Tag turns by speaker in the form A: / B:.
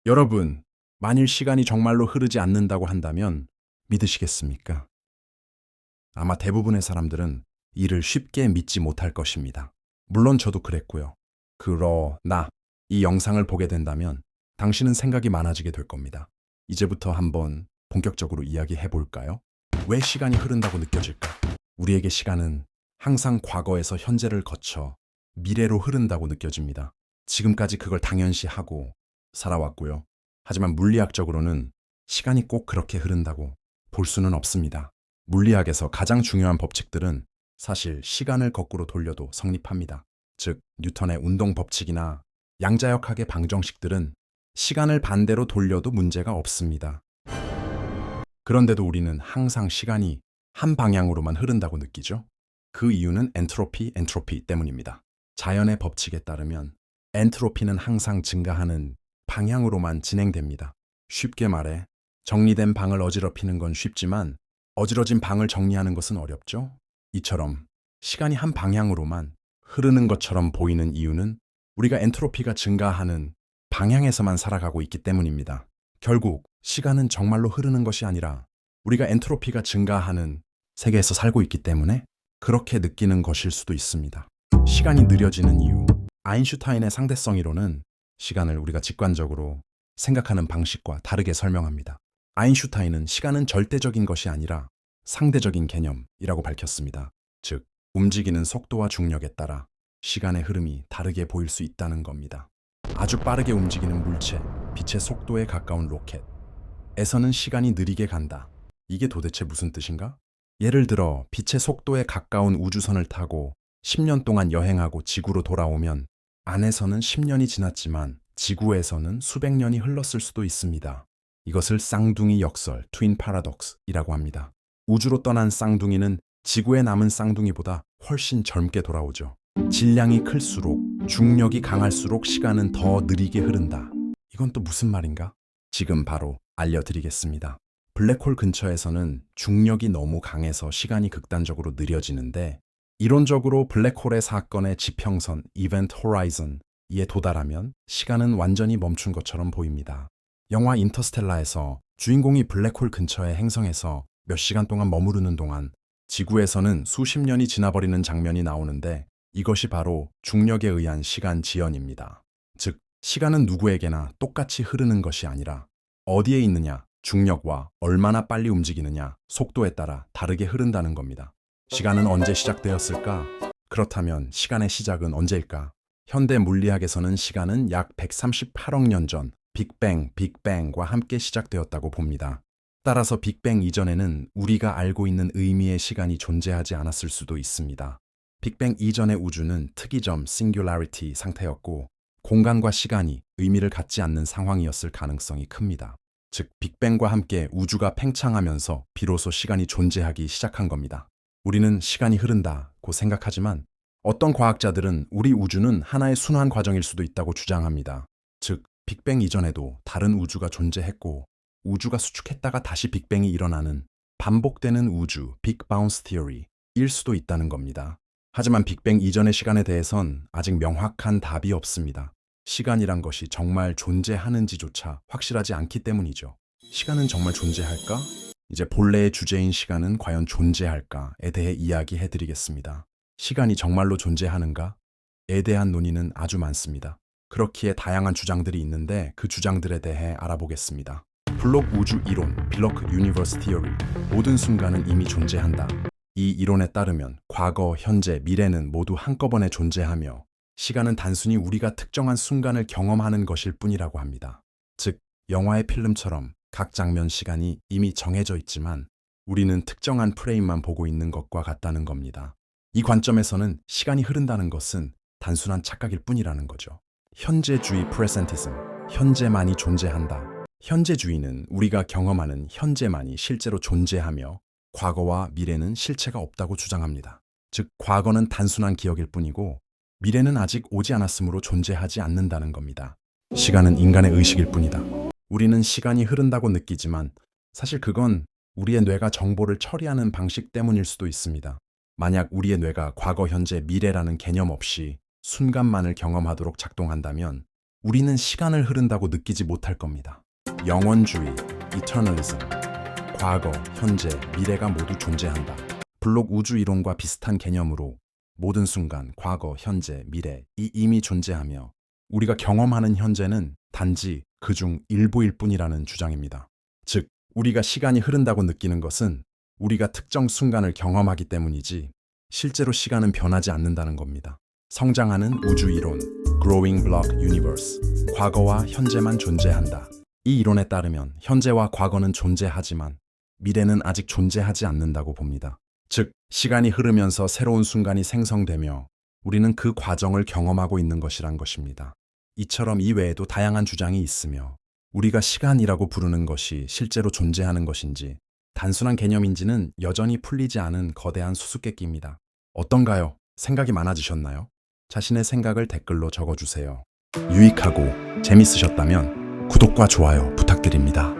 A: 여러분, 만일 시간이 정말로 흐르지 않는다고 한다면 믿으시겠습니까? 아마 대부분의 사람들은 이를 쉽게 믿지 못할 것입니다. 물론 저도 그랬고요. 그러나 이 영상을 보게 된다면 당신은 생각이 많아지게 될 겁니다. 이제부터 한번 본격적으로 이야기해 볼까요? 왜 시간이 흐른다고 느껴질까? 우리에게 시간은 항상 과거에서 현재를 거쳐 미래로 흐른다고 느껴집니다. 지금까지 그걸 당연시하고 살아왔고요. 하지만 물리학적으로는 시간이 꼭 그렇게 흐른다고 볼 수는 없습니다. 물리학에서 가장 중요한 법칙들은 사실 시간을 거꾸로 돌려도 성립합니다. 즉, 뉴턴의 운동 법칙이나 양자역학의 방정식들은 시간을 반대로 돌려도 문제가 없습니다. 그런데도 우리는 항상 시간이 한 방향으로만 흐른다고 느끼죠? 그 이유는 엔트로피 때문입니다. 자연의 법칙에 따르면 엔트로피는 항상 증가하는 방향으로만 진행됩니다. 쉽게 말해, 정리된 방을 어지럽히는 건 쉽지만 어지러진 방을 정리하는 것은 어렵죠? 이처럼 시간이 한 방향으로만 흐르는 것처럼 보이는 이유는 우리가 엔트로피가 증가하는 방향에서만 살아가고 있기 때문입니다. 결국 시간은 정말로 흐르는 것이 아니라 우리가 엔트로피가 증가하는 세계에서 살고 있기 때문에 그렇게 느끼는 것일 수도 있습니다. 시간이 느려지는 이유. 아인슈타인의 상대성 이론은 시간을 우리가 직관적으로 생각하는 방식과 다르게 설명합니다. 아인슈타인은 시간은 절대적인 것이 아니라 상대적인 개념이라고 밝혔습니다. 즉, 움직이는 속도와 중력에 따라 시간의 흐름이 다르게 보일 수 있다는 겁니다. 아주 빠르게 움직이는 물체, 빛의 속도에 가까운 로켓에서는 시간이 느리게 간다. 이게 도대체 무슨 뜻인가? 예를 들어 빛의 속도에 가까운 우주선을 타고 10년 동안 여행하고 지구로 돌아오면 안에서는 10년이 지났지만 지구에서는 수백 년이 흘렀을 수도 있습니다. 이것을 쌍둥이 역설, 트윈 파라독스이라고 합니다. 우주로 떠난 쌍둥이는 지구에 남은 쌍둥이보다 훨씬 젊게 돌아오죠. 질량이 클수록, 중력이 강할수록 시간은 더 느리게 흐른다. 이건 또 무슨 말인가? 지금 바로 알려드리겠습니다. 블랙홀 근처에서는 중력이 너무 강해서 시간이 극단적으로 느려지는데, 이론적으로 블랙홀의 사건의 지평선, 이벤트 호라이즌에 도달하면 시간은 완전히 멈춘 것처럼 보입니다. 영화 인터스텔라에서 주인공이 블랙홀 근처의 행성에서 몇 시간 동안 머무르는 동안 지구에서는 수십 년이 지나버리는 장면이 나오는데, 이것이 바로 중력에 의한 시간 지연입니다. 즉, 시간은 누구에게나 똑같이 흐르는 것이 아니라 어디에 있느냐, 중력과 얼마나 빨리 움직이느냐, 속도에 따라 다르게 흐른다는 겁니다. 시간은 언제 시작되었을까? 그렇다면 시간의 시작은 언제일까? 현대 물리학에서는 시간은 약 138억 년 전 빅뱅과 함께 시작되었다고 봅니다. 따라서 빅뱅 이전에는 우리가 알고 있는 의미의 시간이 존재하지 않았을 수도 있습니다. 빅뱅 이전의 우주는 특이점 (singularity) 상태였고 공간과 시간이 의미를 갖지 않는 상황이었을 가능성이 큽니다. 즉, 빅뱅과 함께 우주가 팽창하면서 비로소 시간이 존재하기 시작한 겁니다. 우리는 시간이 흐른다고 생각하지만 어떤 과학자들은 우리 우주는 하나의 순환 과정일 수도 있다고 주장합니다. 즉, 빅뱅 이전에도 다른 우주가 존재했고 우주가 수축했다가 다시 빅뱅이 일어나는 반복되는 우주 빅 바운스 티어리일 수도 있다는 겁니다. 하지만 빅뱅 이전의 시간에 대해선 아직 명확한 답이 없습니다. 시간이란 것이 정말 존재하는지조차 확실하지 않기 때문이죠. 시간은 정말 존재할까? 이제 본래의 주제인 시간은 과연 존재할까에 대해 이야기해드리겠습니다. 시간이 정말로 존재하는가에 대한 논의는 아주 많습니다. 그렇기에 다양한 주장들이 있는데 그 주장들에 대해 알아보겠습니다. 블록 우주 이론, 블록 유니버스 티어리, 모든 순간은 이미 존재한다. 이 이론에 따르면 과거, 현재, 미래는 모두 한꺼번에 존재하며 시간은 단순히 우리가 특정한 순간을 경험하는 것일 뿐이라고 합니다. 즉, 영화의 필름처럼 각 장면 시간이 이미 정해져 있지만 우리는 특정한 프레임만 보고 있는 것과 같다는 겁니다. 이 관점에서는 시간이 흐른다는 것은 단순한 착각일 뿐이라는 거죠. 현재주의 프레센티즘, 현재만이 존재한다. 현재주의는 우리가 경험하는 현재만이 실제로 존재하며 과거와 미래는 실체가 없다고 주장합니다. 즉, 과거는 단순한 기억일 뿐이고 미래는 아직 오지 않았으므로 존재하지 않는다는 겁니다. 시간은 인간의 의식일 뿐이다. 우리는 시간이 흐른다고 느끼지만 사실 그건 우리의 뇌가 정보를 처리하는 방식 때문일 수도 있습니다. 만약 우리의 뇌가 과거, 현재, 미래라는 개념 없이 순간만을 경험하도록 작동한다면 우리는 시간을 흐른다고 느끼지 못할 겁니다. 영원주의, 이터널리즘. 과거, 현재, 미래가 모두 존재한다. 블록 우주 이론과 비슷한 개념으로 모든 순간, 과거, 현재, 미래 이미 존재하며 우리가 경험하는 현재는 단지 그중 일부일 뿐이라는 주장입니다. 즉, 우리가 시간이 흐른다고 느끼는 것은 우리가 특정 순간을 경험하기 때문이지 실제로 시간은 변하지 않는다는 겁니다. 성장하는 우주 이론, Growing Block Universe. 과거와 현재만 존재한다. 이 이론에 따르면 현재와 과거는 존재하지만 미래는 아직 존재하지 않는다고 봅니다. 즉, 시간이 흐르면서 새로운 순간이 생성되며 우리는 그 과정을 경험하고 있는 것이란 것입니다. 이처럼 이외에도 다양한 주장이 있으며 우리가 시간이라고 부르는 것이 실제로 존재하는 것인지 단순한 개념인지는 여전히 풀리지 않은 거대한 수수께끼입니다. 어떤가요? 생각이 많아지셨나요? 자신의 생각을 댓글로 적어주세요. 유익하고 재밌으셨다면 구독과 좋아요 부탁드립니다.